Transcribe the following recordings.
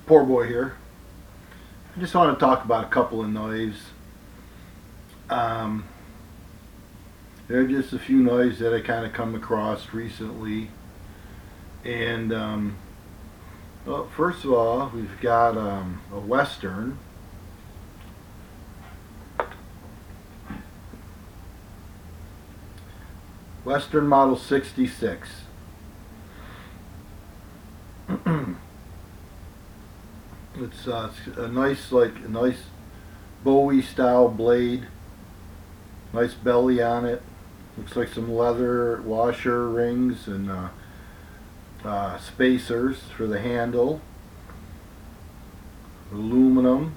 Poor boy here. I just want to talk about a couple of knives. Um, there are just a few knives that I kind of come across recently. And well, first of all, we've got a Western. Western Model 66. It's a nice Bowie style blade. Nice belly on it. Looks like some leather washer rings and spacers for the handle. Aluminum.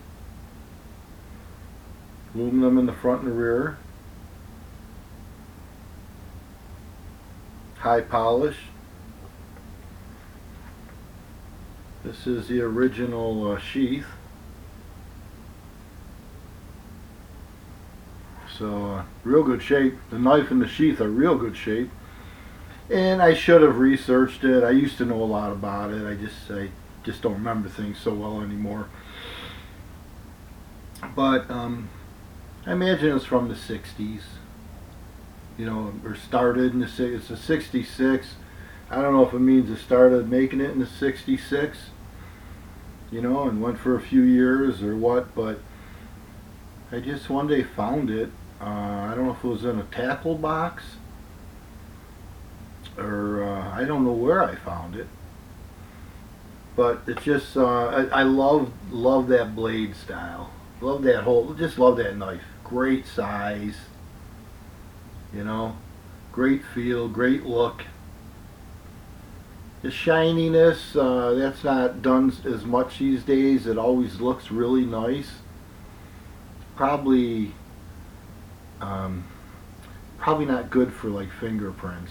Aluminum in the front and the rear. High polish. This is the original sheath. So real good shape. The knife and the sheath are real good shape. And I should have researched it. I used to know a lot about it. I just don't remember things so well anymore. But I imagine it's from the 60s. You know, or started in it's a 66. I don't know if it means it started making it in the 66, you know, and went for a few years or what, but I just one day found it. I don't know if it was in a tackle box or I don't know where I found it, but it's just I love that blade style. Just love that knife. Great size, you know, great feel, great look. The shininess, that's not done as much these days. It always looks really nice. Probably, probably not good for like fingerprints.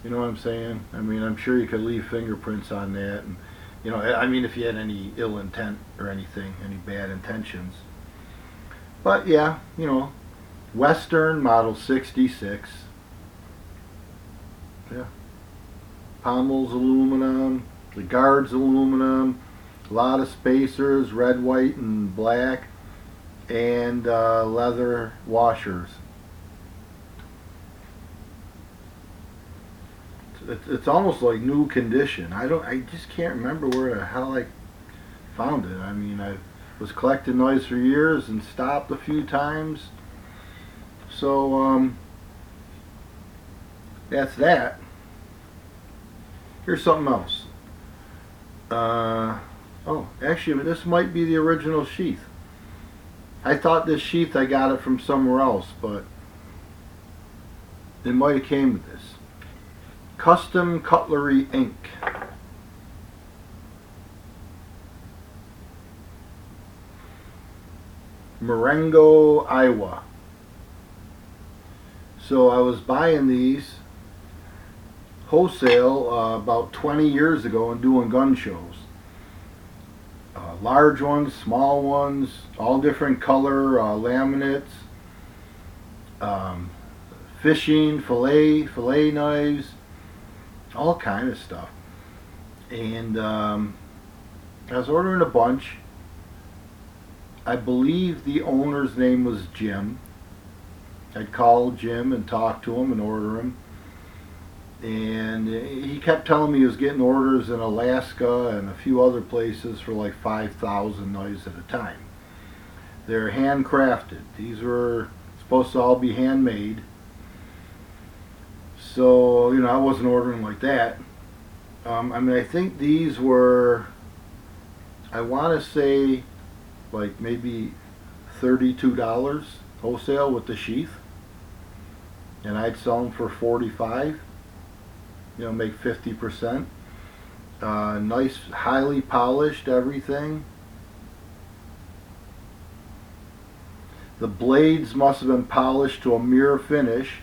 You know what I'm saying? I mean, I'm sure you could leave fingerprints on that, and you know, I mean, if you had any ill intent or anything, any bad intentions. But yeah, you know, Western Model 66. Yeah. Pommel's aluminum, the guard's aluminum, a lot of spacers, red, white, and black, and leather washers. It's almost like new condition. I just can't remember where the hell I found it. I mean, I was collecting knives for years and stopped a few times. So that's that. Here's something else. Oh, actually, this might be the original sheath. I thought this sheath I got it from somewhere else, but it might have came with this. Custom Cutlery Inc. Marengo, Iowa. So I was buying these wholesale about 20 years ago and doing gun shows. Large ones, small ones, all different color laminates, fishing, fillet knives, all kind of stuff. And I was ordering a bunch. I believe the owner's name was Jim. I'd call Jim and talk to him and order him. And he kept telling me he was getting orders in Alaska and a few other places for like 5,000 knives at a time. They're handcrafted. These were supposed to all be handmade. So, you know, I wasn't ordering like that. I mean, I think these were, I want to say, like maybe $32 wholesale with the sheath. And I'd sell them for 45. You know, make 50%. Nice, highly polished everything. The blades must have been polished to a mirror finish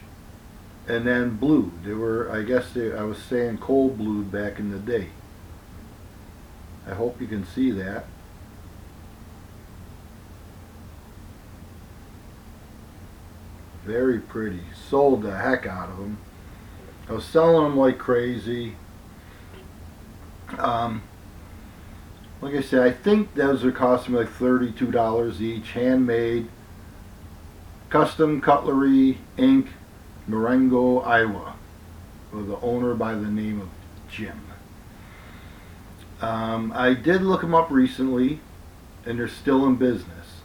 and then blued. They were, I was saying cold blued back in the day. I hope you can see that. Very pretty. Sold the heck out of them. I was selling them like crazy. Well, like I said, I think those are costing me like $32 each, handmade, custom cutlery, Inc., Marengo, Iowa, with the owner by the name of Jim. I did look them up recently, and they're still in business.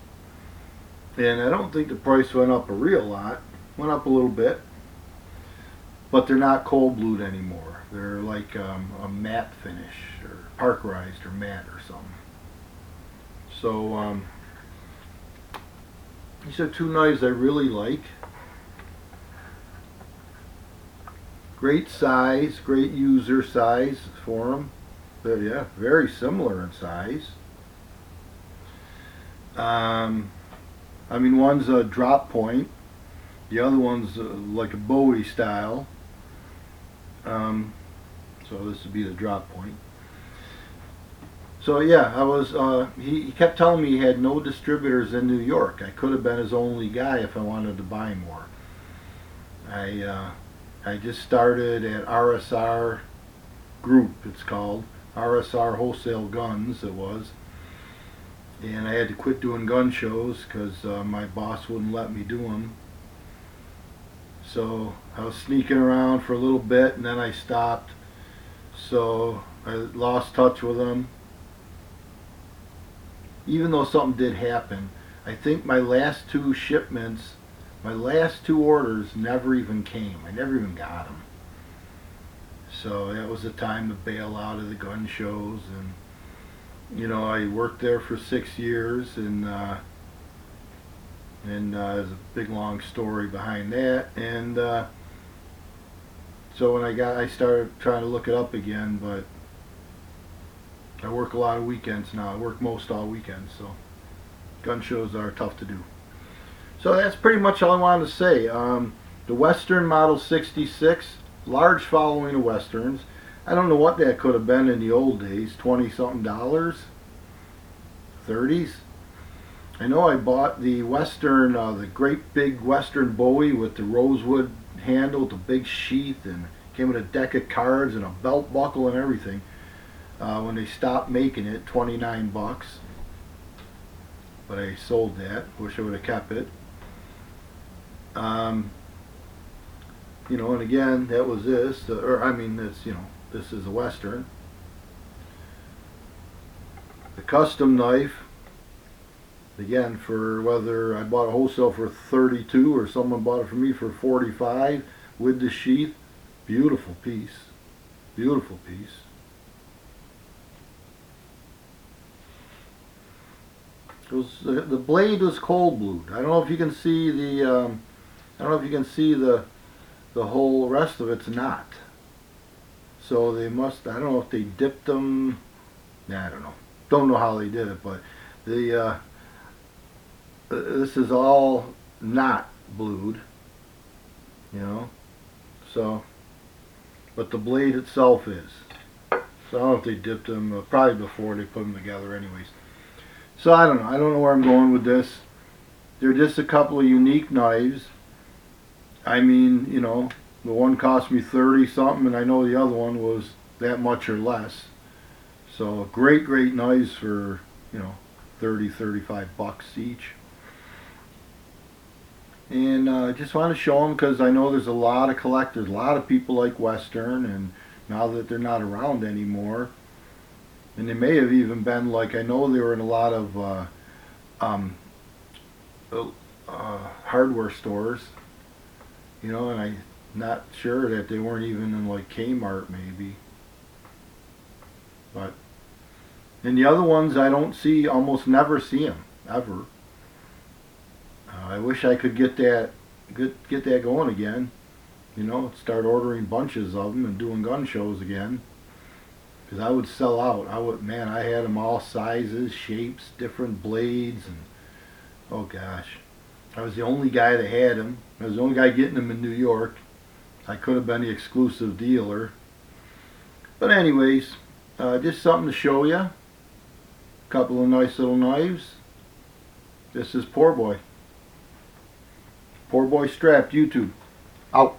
And I don't think the price went up a real lot. Went up a little bit. But they're not cold blued anymore. They're like a matte finish, or parkerized, or matte, or something. So, these are two knives I really like. Great size, great user size for them. But yeah, very similar in size. I mean, one's a drop point, the other one's like a Bowie style. So this would be the drop point. So yeah, I was. He kept telling me he had no distributors in New York. I could have been his only guy if I wanted to buy more. I just started at RSR Group. It's called RSR Wholesale Guns. It was. And I had to quit doing gun shows because my boss wouldn't let me do them. So I was sneaking around for a little bit, and then I stopped. So I lost touch with them. Even though something did happen, I think my last two shipments, my last two orders never even came. I never even got them. So that was the time to bail out of the gun shows. And you know, I worked there for 6 years, and there's a big long story behind that. And so when I started trying to look it up again, but I work a lot of weekends now. I work most all weekends, so gun shows are tough to do. So that's pretty much all I wanted to say. The Western Model 66, large following of Westerns. I don't know what that could have been in the old days, 20-something dollars, 30s. I know I bought the Western, the great big Western Bowie with the rosewood handle, the big sheath, and came with a deck of cards and a belt buckle and everything. When they stopped making it, 29 bucks. But I sold that. Wish I would have kept it. You know, and again, that was this, or I mean, this, you know, this is a Western. The custom knife, again, for whether I bought a wholesale for 32 or someone bought it for me for 45 with the sheath, beautiful piece. Beautiful piece. It was, the blade was cold blued. I don't know if you can see the I don't know if you can see the whole rest of it's not. So they must, I don't know if they dipped them. Nah, I don't know. Don't know how they did it, but the this is all not blued, you know. So, but the blade itself is. So I don't know if they dipped them, probably before they put them together anyways. So I don't know. I don't know where I'm going with this. They're just a couple of unique knives. I mean, you know, the one cost me 30 something, and I know the other one was that much or less. So great knives for, you know, 30, 35 bucks each. And I just want to show them because I know there's a lot of collectors, a lot of people like Western, and now that they're not around anymore, and they may have even been, like, I know they were in a lot of hardware stores, you know, and I'm not sure that they weren't even in, like, Kmart maybe. But and the other ones I don't see, almost never see them ever. I wish I could get that going again, you know, start ordering bunches of them and doing gun shows again. Because I would sell out. I had them all sizes, shapes, different blades, and oh gosh. I was the only guy that had them. I was the only guy getting them in New York. I could have been the exclusive dealer. But anyways, just something to show you. A couple of nice little knives. This is Poor Boy. Poor Boy Strapped, YouTube. Out.